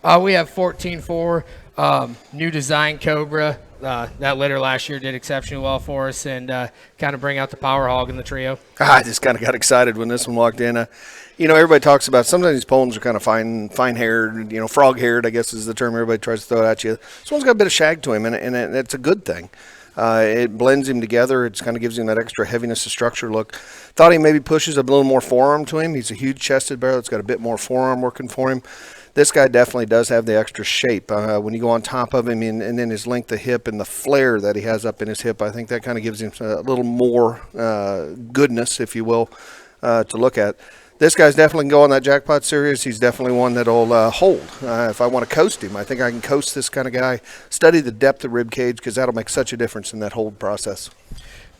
We have 14.4 new design Cobra. That litter last year did exceptionally well for us and kind of bring out the power hog in the trio. I just kind of got excited when this one walked in. Everybody talks about sometimes these Poland's are kind of fine-haired, frog-haired, I guess is the term everybody tries to throw at you. This one's got a bit of shag to him, and it's a good thing. It blends him together. It kind of gives him that extra heaviness of structure look. Thought he maybe pushes a little more forearm to him. He's a huge chested barrel that's got a bit more forearm working for him. This guy definitely does have the extra shape. When you go on top of him and then his length of hip and the flare that he has up in his hip, I think that kind of gives him a little more goodness, if you will, to look at. This guy's definitely going that jackpot series. He's definitely one that'll hold. If I want to coast him, I think I can coast this kind of guy. Study the depth of rib cage because that'll make such a difference in that hold process.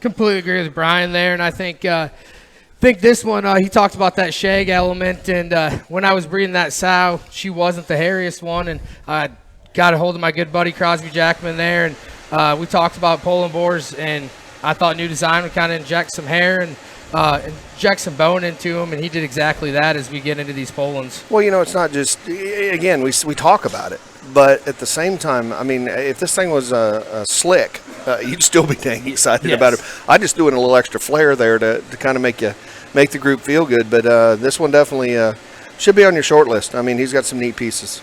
Completely agree with Brian there, and I think this one, he talked about that shag element, and when I was breeding that sow, she wasn't the hairiest one, and I got a hold of my good buddy Crosby Jackman there, and we talked about Poland boars, and I thought new design would kind of inject some hair and inject some bone into him, and he did exactly that as we get into these Polands. Well, it's not just, again, we talk about it, but at the same time, I mean, if this thing was slick, you'd still be dang excited about it. I just threw in a little extra flair there to kind of make the group feel good, but this one definitely should be on your short list. I mean, he's got some neat pieces.